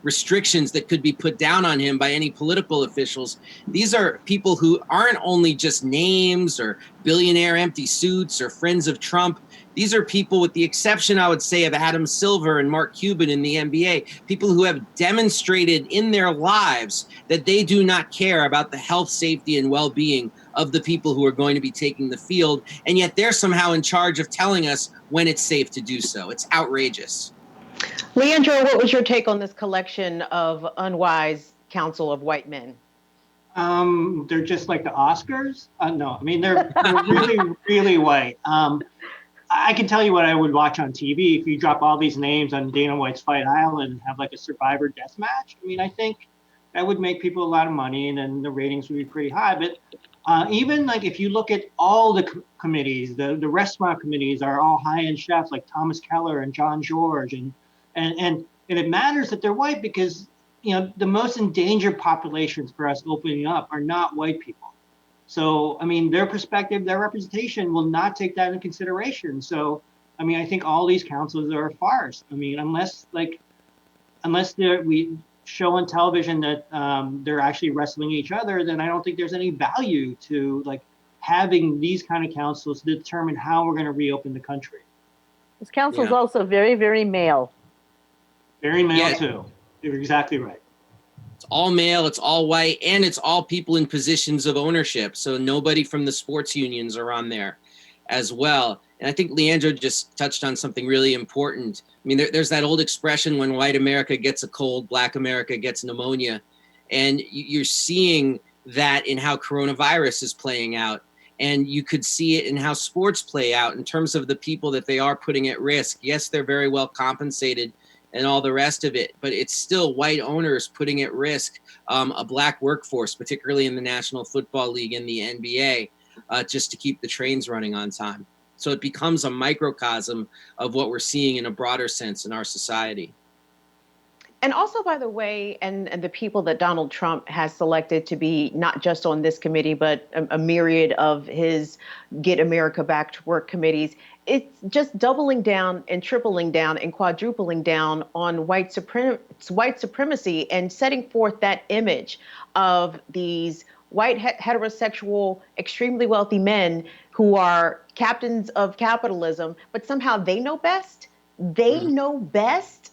restrictions that could be put down on him by any political officials. These are people who aren't only just names or billionaire empty suits or friends of Trump. These are people, with the exception, I would say, of Adam Silver and Mark Cuban in the NBA, people who have demonstrated in their lives that they do not care about the health, safety, and well-being of the people who are going to be taking the field. And yet they're somehow in charge of telling us when it's safe to do so. It's outrageous. Leandro, what was your take on this collection of unwise counsel of white men? They're just like the Oscars. No, I mean, they're really, really white. I can tell you what I would watch on TV if you drop all these names on Dana White's Fight Island and have like a survivor death match. I mean, I think that would make people a lot of money, and then the ratings would be pretty high. But even like if you look at all the committees, the restaurant committees are all high-end chefs like Thomas Keller and John George, and it matters that they're white because, you know, the most endangered populations for us opening up are not white people. So, I mean, their perspective, their representation will not take that into consideration. So, I mean, I think all these councils are a farce. I mean, unless we show on television that they're actually wrestling each other, then I don't think there's any value to like having these kind of councils to determine how we're going to reopen the country. This council is also very, very male. Very male too. You're exactly right. It's all male, it's all white, and it's all people in positions of ownership. So nobody from the sports unions are on there as well. And I think Leandro just touched on something really important. I mean, there's that old expression, when white America gets a cold, black America gets pneumonia. And you're seeing that in how coronavirus is playing out. And you could see it in how sports play out in terms of the people that they are putting at risk. Yes, they're very well compensated and all the rest of it, but it's still white owners putting at risk a black workforce, particularly in the National Football League and the NBA, just to keep the trains running on time. So it becomes a microcosm of what we're seeing in a broader sense in our society. And also, by the way, and the people that Donald Trump has selected to be not just on this committee, but a myriad of his Get America Back to Work committees, it's just doubling down and tripling down and quadrupling down on white supremacy and setting forth that image of these white heterosexual, extremely wealthy men who are captains of capitalism, but somehow they know best. They know best.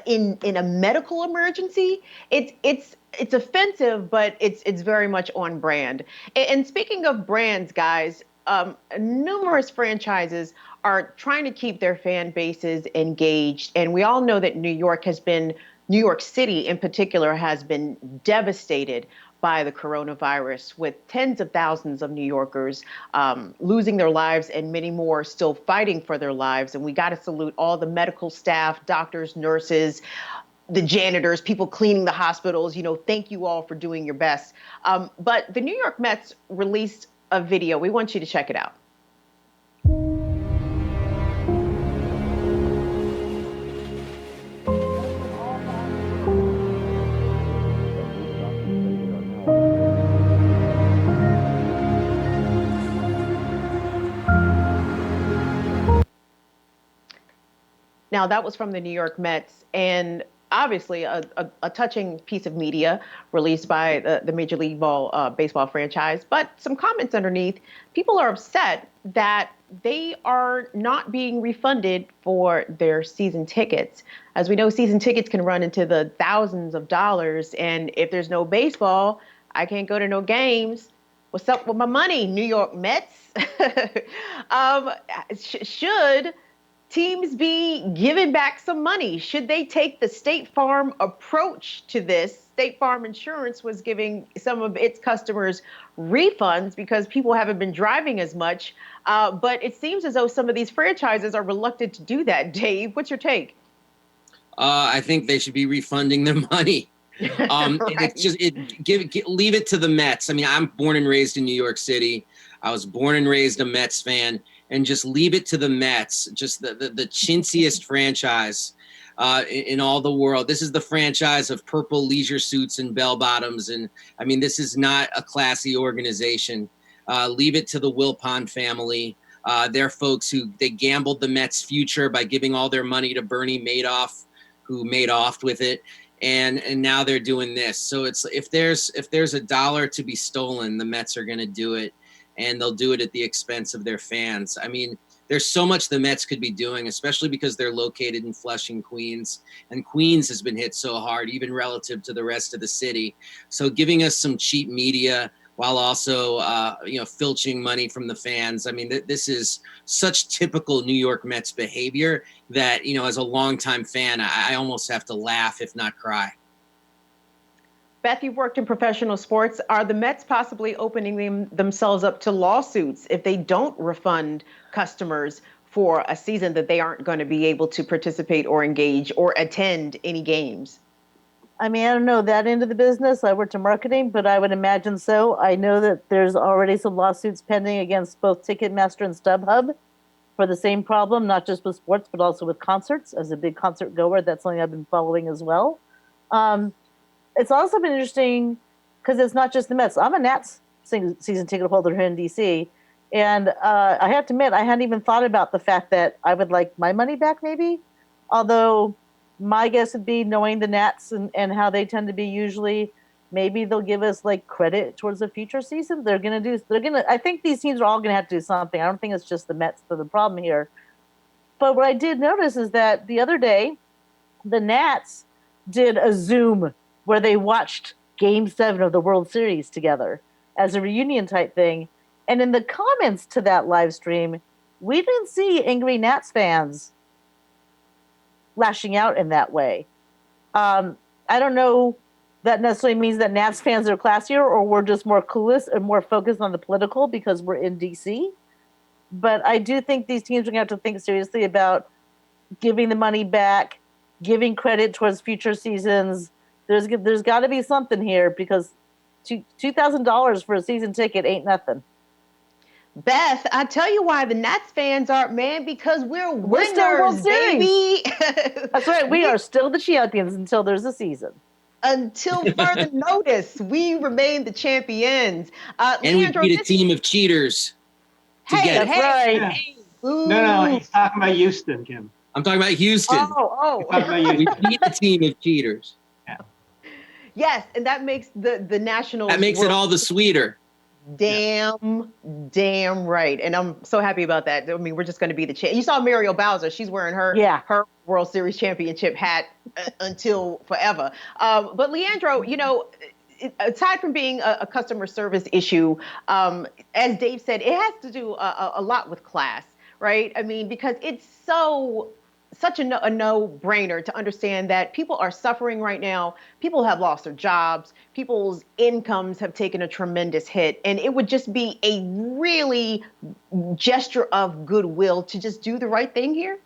In a medical emergency, it's offensive, but it's very much on brand. And speaking of brands, guys, numerous franchises are trying to keep their fan bases engaged, and we all know that New York City in particular has been devastated by the coronavirus, with tens of thousands of New Yorkers losing their lives and many more still fighting for their lives. And we got to salute all the medical staff, doctors, nurses, the janitors, people cleaning the hospitals. You know, thank you all for doing your best. But the New York Mets released a video. We want you to check it out. Now, that was from the New York Mets, and obviously a touching piece of media released by the Major League Baseball franchise. But some comments underneath, people are upset that they are not being refunded for their season tickets. As we know, season tickets can run into the thousands of dollars, and if there's no baseball, I can't go to no games. What's up with my money, New York Mets? Should teams be giving back some money? Should they take the State Farm approach to this? State Farm Insurance was giving some of its customers refunds because people haven't been driving as much. But it seems as though some of these franchises are reluctant to do that. Dave, what's your take? I think they should be refunding their money. Right. It's just leave it to the Mets. I mean, I'm born and raised in New York City. I was born and raised a Mets fan, and just leave it to the Mets, just the chintziest franchise in all the world. This is the franchise of purple leisure suits and bell bottoms. And I mean, this is not a classy organization. Leave it to the Wilpon family. They're folks who they gambled the Mets' future by giving all their money to Bernie Madoff, who made off with it. and now they're doing this. So it's if there's a dollar to be stolen, the Mets are going to do it, and they'll do it at the expense of their fans. I mean, there's so much the Mets could be doing, especially because they're located in Flushing, Queens, and Queens has been hit so hard, even relative to the rest of the city. So giving us some cheap media while also, filching money from the fans. I mean, this is such typical New York Mets behavior that, as a longtime fan, I almost have to laugh, if not cry. Beth, you've worked in professional sports. Are the Mets possibly opening themselves up to lawsuits if they don't refund customers for a season that they aren't going to be able to participate or engage or attend any games? I mean, I don't know that end of the business. I worked in marketing, but I would imagine so. I know that there's already some lawsuits pending against both Ticketmaster and StubHub for the same problem, not just with sports, but also with concerts. As a big concert goer, that's something I've been following as well. It's also been interesting because it's not just the Mets. I'm a Nats season ticket holder here in DC. And I have to admit, I hadn't even thought about the fact that I would like my money back maybe. Although my guess would be, knowing the Nats and how they tend to be usually, maybe they'll give us like credit towards a future season. I think these teams are all going to have to do something. I don't think it's just the Mets that are the problem here. But what I did notice is that the other day, the Nats did a Zoom where they watched Game 7 of the World Series together as a reunion type thing. And in the comments to that live stream, we didn't see angry Nats fans lashing out in that way. I don't know that necessarily means that Nats fans are classier or we're just more clueless and more focused on the political because we're in DC. But I do think these teams are going to have to think seriously about giving the money back, giving credit towards future seasons. There's got to be something here because $2,000 for a season ticket ain't nothing. Beth, I tell you why the Nats fans aren't, man, because we're winners, still World baby. That's right. We are still the champions until there's a season. Until further notice, we remain the champions. And Leandro, we beat a team of cheaters together. That's right. Yeah. Hey, No, he's talking about Houston, Kim. I'm talking about Houston. He's talking about We Houston. beat a team of cheaters. Yes, and that makes the Nationals. That makes it all the sweeter. Damn right. And I'm so happy about that. I mean, we're just going to be the champ. You saw Muriel Bowser. She's wearing her World Series championship hat until forever. But Leandro, aside from being a customer service issue, as Dave said, it has to do a lot with class, right? I mean, because it's such a no-brainer to understand that people are suffering right now. People have lost their jobs. People's incomes have taken a tremendous hit. And it would just be a really gesture of goodwill to just do the right thing here.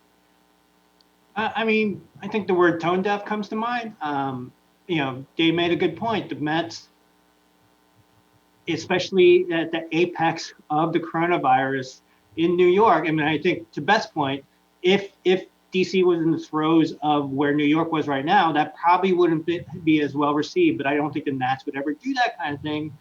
I mean, I think the word tone deaf comes to mind. Dave made a good point. The Mets, especially at the apex of the coronavirus in New York, I mean, I think to Beth's point, if DC was in the throes of where New York was right now, that probably wouldn't be as well received. But I don't think the Nats would ever do that kind of thing.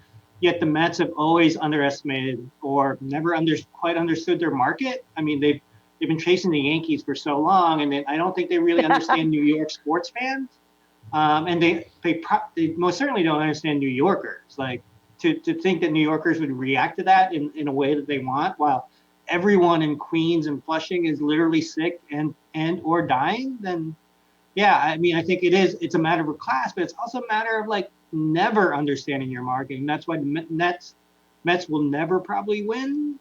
Yet the Mets have always underestimated or never quite understood their market. I mean, they've been chasing the Yankees for so long, and I don't think they really understand New York sports fans. And they most certainly don't understand New Yorkers. Like to think that New Yorkers would react to that in a way that they want, while everyone in Queens and Flushing is literally sick and or dying, then yeah, I mean, I think it's a matter of class, but it's also a matter of like never understanding your market. And that's why the Mets will never probably win.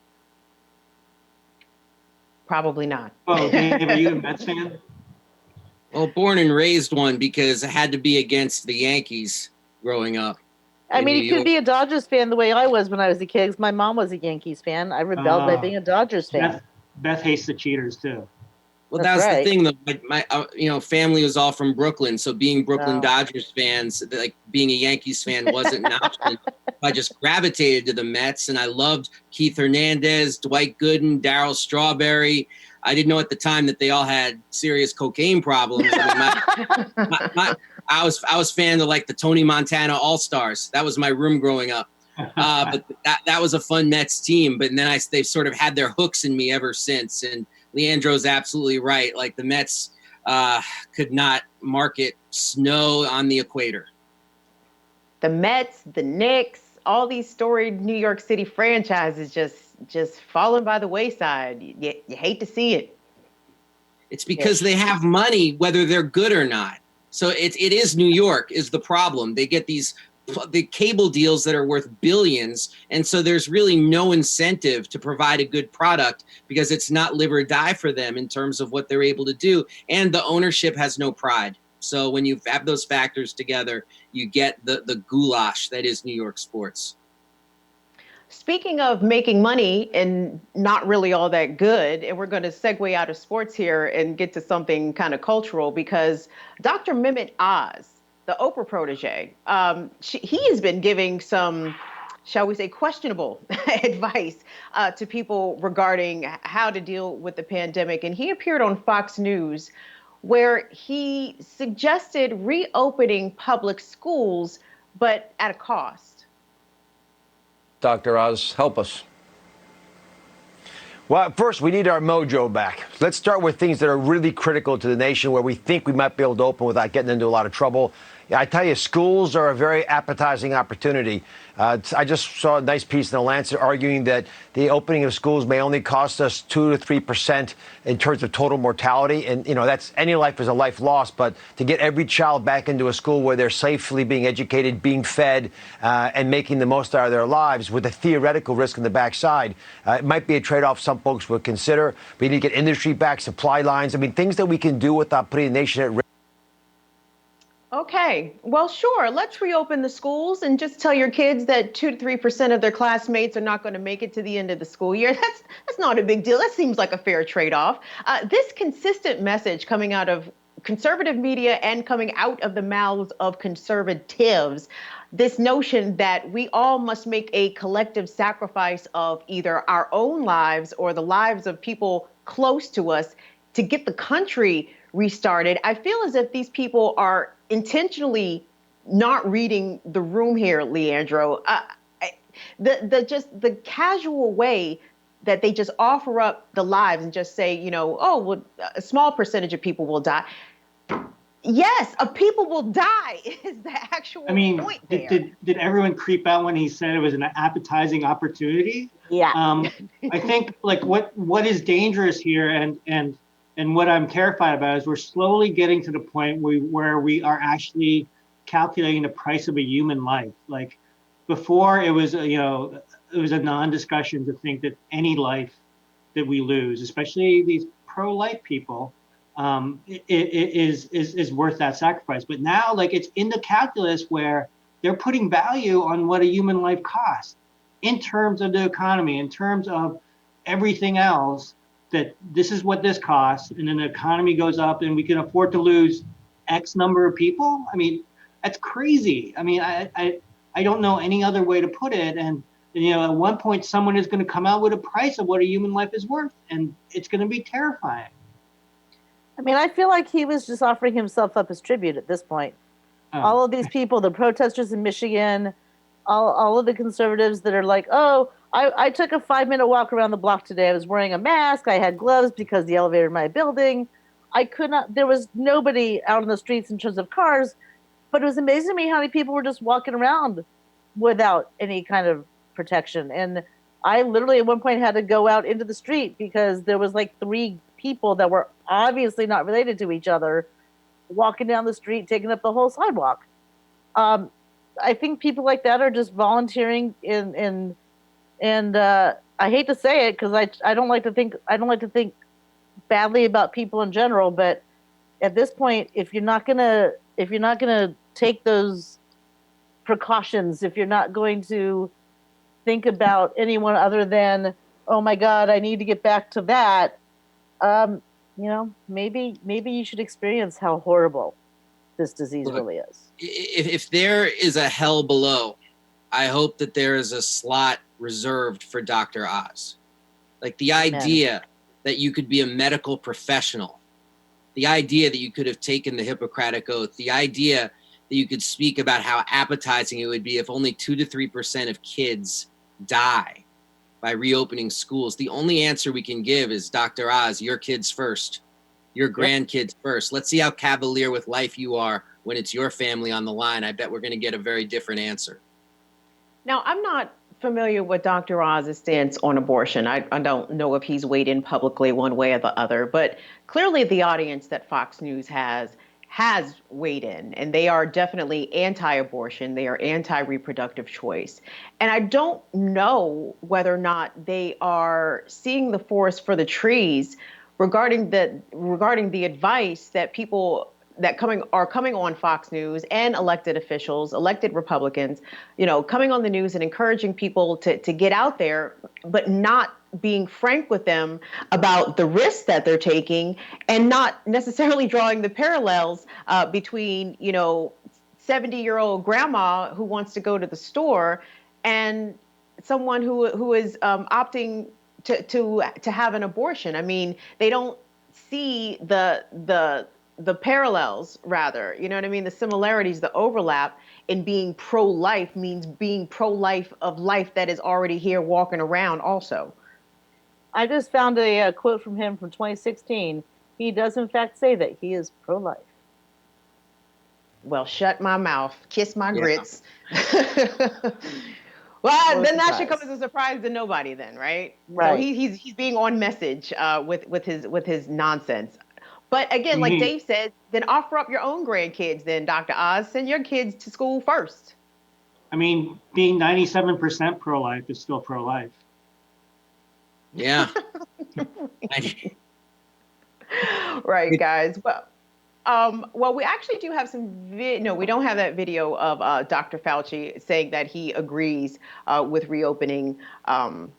Probably not. Oh, Dave, are you a Mets fan? Well, born and raised one because I had to be against the Yankees growing up. I mean, you could be a Dodgers fan the way I was when I was a kid, because my mom was a Yankees fan. I rebelled by being a Dodgers fan. Beth hates the cheaters too. Well, that's right. The thing. My family was all from Brooklyn, so being Brooklyn Dodgers fans, like being a Yankees fan, wasn't an option. I just gravitated to the Mets, and I loved Keith Hernandez, Dwight Gooden, Darryl Strawberry. I didn't know at the time that they all had serious cocaine problems. I mean, I was fan of like the Tony Montana All-Stars. That was my room growing up. But that was a fun Mets team. But then they've sort of had their hooks in me ever since. And Leandro's absolutely right. Like the Mets could not market snow on the equator. The Mets, the Knicks, all these storied New York City franchises just falling by the wayside. You hate to see it. It's because they have money, whether they're good or not. So it is New York is the problem. They get the cable deals that are worth billions. And so there's really no incentive to provide a good product because it's not live or die for them in terms of what they're able to do. And the ownership has no pride. So when you have those factors together, you get the goulash that is New York sports. Speaking of making money and not really all that good, and we're going to segue out of sports here and get to something kind of cultural because Dr. Mehmet Oz, the Oprah protege, he has been giving some, shall we say, questionable advice to people regarding how to deal with the pandemic. And he appeared on Fox News where he suggested reopening public schools, but at a cost. Dr. Oz, help us. Well, first, we need our mojo back. Let's start with things that are really critical to the nation where we think we might be able to open without getting into a lot of trouble. I tell you, schools are a very appetizing opportunity. I just saw a nice piece in the Lancet arguing that the opening of schools may only cost us 2 to 3% in terms of total mortality. And, that's any life is a life lost. But to get every child back into a school where they're safely being educated, being fed, and making the most out of their lives with a theoretical risk in the backside, it might be a trade-off some folks would consider. We need to get industry back, supply lines. I mean, things that we can do without putting the nation at risk. Okay, well, sure. Let's reopen the schools and just tell your kids that 2 to 3% of their classmates are not going to make it to the end of the school year. That's not a big deal. That seems like a fair trade-off. This consistent message coming out of conservative media and coming out of the mouths of conservatives, this notion that we all must make a collective sacrifice of either our own lives or the lives of people close to us to get the country restarted. I feel as if these people are intentionally not reading the room here, Leandro. The casual way that they just offer up the lives and just say, a small percentage of people will die. Yes, people will die is the actual point there. Did everyone creep out when he said it was an appetizing opportunity? Yeah. I think what is dangerous here and what I'm terrified about is we're slowly getting to the point where we are actually calculating the price of a human life. Like before, it was a non-discussion to think that any life that we lose, especially these pro-life people, is worth that sacrifice. But now, it's in the calculus where they're putting value on what a human life costs in terms of the economy, in terms of everything else. That this is what this costs, and then the economy goes up and we can afford to lose X number of people. I mean, that's crazy. I mean, I don't know any other way to put it. And at one point, someone is going to come out with a price of what a human life is worth, and it's going to be terrifying. I mean, I feel like he was just offering himself up as tribute at this point. All of these people, the protesters in Michigan, all of the conservatives that are like, oh, I took a 5-minute walk around the block today. I was wearing a mask. I had gloves because the elevator in my building. There was nobody out on the streets in terms of cars, but it was amazing to me how many people were just walking around without any kind of protection. And I literally at one point had to go out into the street because there was 3 people that were obviously not related to each other walking down the street, taking up the whole sidewalk. I think people like that are just volunteering and I hate to say it because I don't like to think badly about people in general, but at this point, if you're not gonna take those precautions, if you're not going to think about anyone other than, oh my God, I need to get back to that, maybe you should experience how horrible this disease really is. If there is a hell below, I hope that there is a slot reserved for Dr. Oz. The idea that you could be a medical professional, the idea that you could have taken the Hippocratic Oath, the idea that you could speak about how appetizing it would be if only 2 to 3% of kids die by reopening schools. The only answer we can give is, Dr. Oz, your kids first. your grandkids first. Let's see how cavalier with life you are when it's your family on the line. I bet we're going to get a very different answer. Now, I'm not familiar with Dr. Oz's stance on abortion. I don't know if he's weighed in publicly one way or the other, but clearly the audience that Fox News has weighed in, and they are definitely anti-abortion. They are anti-reproductive choice. And I don't know whether or not they are seeing the forest for the trees regarding the advice that people that are coming on Fox News, and elected officials, elected Republicans, coming on the news and encouraging people to get out there, but not being frank with them about the risks that they're taking, and not necessarily drawing the parallels between 70-year-old grandma who wants to go to the store and someone who is opting to have an abortion. I mean, they don't see the parallels, rather, you know what I mean? The similarities, the overlap in being pro-life means being pro-life of life that is already here walking around also. I just found a quote from him from 2016. He does in fact say that he is pro-life. Well, shut my mouth, kiss my grits. Well, then that should come as a surprise to nobody then, right? Right. So he's being on message with his nonsense. But again, like Dave said, then offer up your own grandkids then, Dr. Oz. Send your kids to school first. I mean, being 97% pro-life is still pro-life. Yeah. Right, guys. Well, we actually do have no, we don't have that video of Dr. Fauci saying that he agrees with reopening, some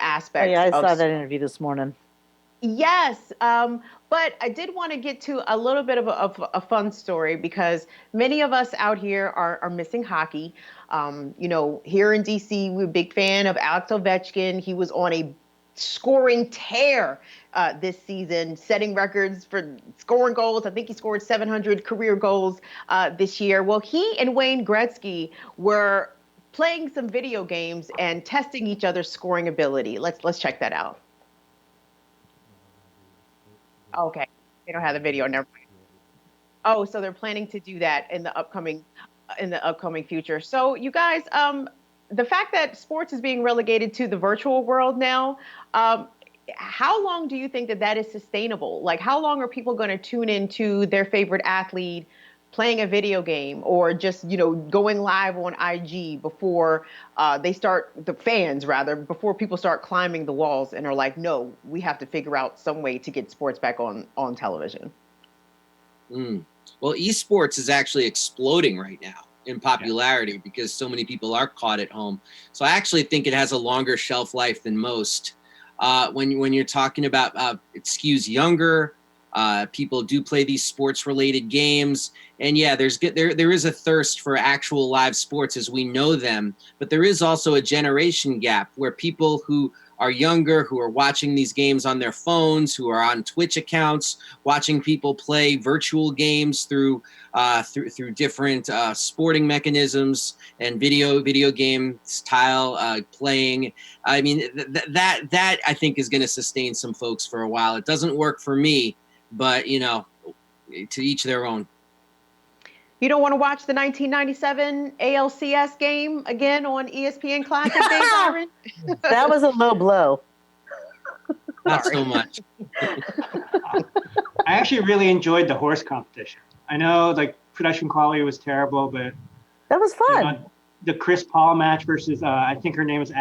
aspects. Oh, yeah, I saw that interview this morning. Yes, but I did want to get to a little bit of a fun story, because many of us out here are missing hockey. Here in DC, we're a big fan of Alex Ovechkin. He was on a scoring tear this season, setting records for scoring goals. I think he scored 700 career goals this year. Well, he and Wayne Gretzky were playing some video games and testing each other's scoring ability. Let's check that out. Okay, they don't have the video. Never mind. Oh, so they're planning to do that in the upcoming future. So you guys, the fact that sports is being relegated to the virtual world now, how long do you think that is sustainable? Like, how long are people going to tune into their favorite athlete playing a video game, or just going live on IG before before people start climbing the walls and are like, no, we have to figure out some way to get sports back on television? Well, esports is actually exploding right now in popularity because so many people are caught at home. So I actually think it has a longer shelf life than most. When you're talking about it skews younger, people do play these sports-related games, and yeah, there is a thirst for actual live sports as we know them, but there is also a generation gap where people who are younger, who are watching these games on their phones, who are on Twitch accounts, watching people play virtual games through different sporting mechanisms and video game style playing. I mean, that I think is going to sustain some folks for a while. It doesn't work for me, but to each their own. You don't want to watch the 1997 ALCS game again on ESPN Classic, Dave Zirin? That was a low blow. Not so much. I actually really enjoyed the horse competition. I know, like, production quality was terrible, but that was fun. The Chris Paul match versus I think her name was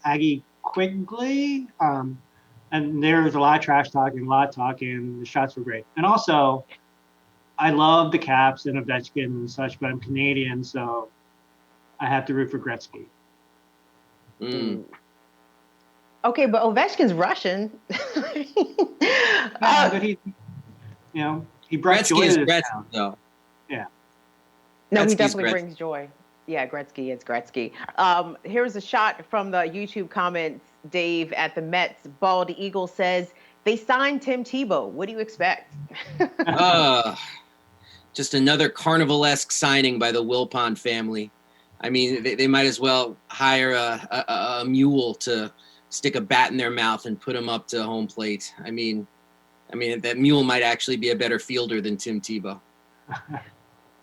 Aggie Quigley, and there was a lot of trash talking, The shots were great, and also I love the Caps and Ovechkin and such, but I'm Canadian, so I have to root for Gretzky. Okay, but Ovechkin's Russian. But he brought Gretzky joy is to this Gretzky, town. though. Yeah. No, Gretzky's he definitely Gretzky. brings joy. Yeah, Gretzky is Gretzky. Here's a shot from the YouTube comments, Dave, at the Mets. Bald Eagle says, they signed Tim Tebow. What do you expect? Just another carnival-esque signing by the Wilpon family. I mean, they might as well hire a mule to stick a bat in their mouth and put them up to home plate. I mean, I mean, that mule might actually be a better fielder than Tim Tebow.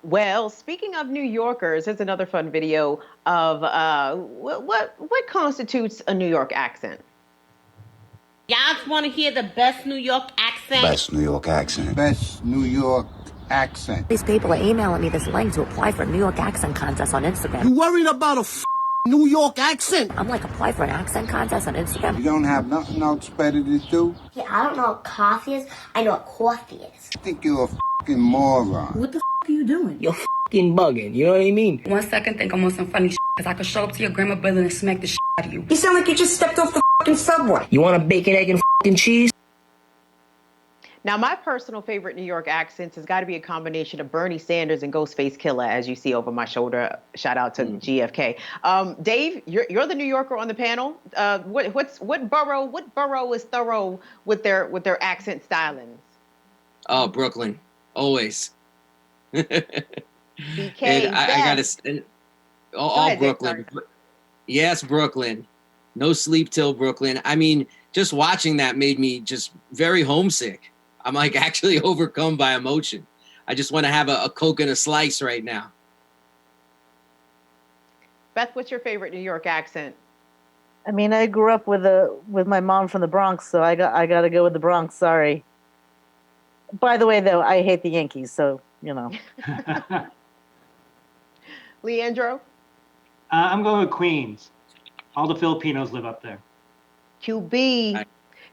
Well, speaking of New Yorkers, here's another fun video of what constitutes a New York accent. Y'all want to hear the best New York accent? Best New York accent. Best New York accent. These people are emailing me this link to apply for a New York accent contest on Instagram. You worried about a New York accent? I'm like, apply for an accent contest on Instagram? You don't have nothing else better to do? Yeah, I don't know what coffee is. I know what coffee is. I think you're a fucking moron. What the are you doing? You're fucking bugging, you know what I mean? 1 second, think I'm on some funny because I could show up to your grandma building and smack the out of you. You sound like you just stepped off the fucking subway. You want a bacon, egg, and fucking cheese? Now, my personal favorite New York accents has got to be a combination of Bernie Sanders and Ghostface Killer, as you see over my shoulder. Shout out to GFK. Dave, you're the New Yorker on the panel. What borough is thorough with their accent stylings? Oh, Brooklyn, always. BK, and I gotta all Brooklyn. Yes, Brooklyn. No sleep till Brooklyn. I mean, just watching that made me just very homesick. I'm like actually overcome by emotion. I just want to have a Coke and a slice right now. Beth, what's your favorite New York accent? I mean, I grew up with my mom from the Bronx, so I got to go with the Bronx. Sorry. By the way, though, I hate the Yankees, so you know. Leandro? I'm going with Queens. All the Filipinos live up there. QB.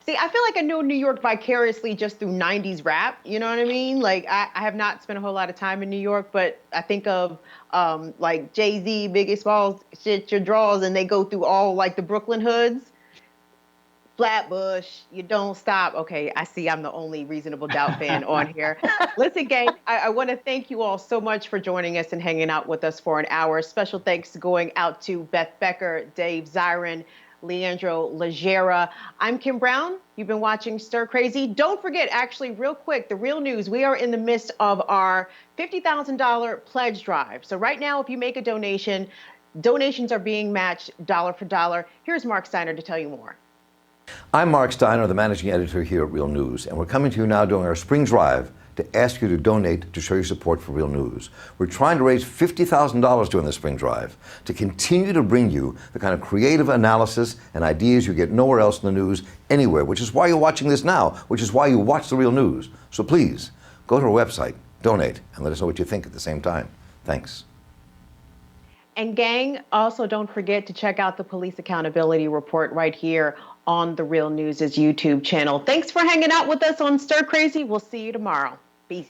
See, I feel like I know New York vicariously just through 90s rap. You know what I mean? Like, I have not spent a whole lot of time in New York, but I think of like Jay-Z, Biggie Smalls, Shit Your Draws, and they go through all like the Brooklyn hoods. Flatbush, you don't stop. Okay, I see I'm the only Reasonable Doubt fan on here. Listen, gang, I want to thank you all so much for joining us and hanging out with us for an hour. Special thanks going out to Beth Becker, Dave Zirin, Leandro, Lagera. I'm Kim Brown. You've been watching Stir Crazy. Don't forget, actually, real quick, the real news. We are in the midst of our $50,000 pledge drive. So right now, if you make a donation, donations are being matched dollar for dollar. Here's Mark Steiner to tell you more. I'm Mark Steiner, the managing editor here at Real News, and we're coming to you now during our spring drive to ask you to donate to show your support for Real News. We're trying to raise $50,000 during the spring drive to continue to bring you the kind of creative analysis and ideas you get nowhere else in the news anywhere, which is why you're watching this now, which is why you watch the Real News. So please, go to our website, donate, and let us know what you think at the same time. Thanks. And gang, also don't forget to check out the Police Accountability Report right here on the Real News' YouTube channel. Thanks for hanging out with us on Stir Crazy. We'll see you tomorrow. Peace.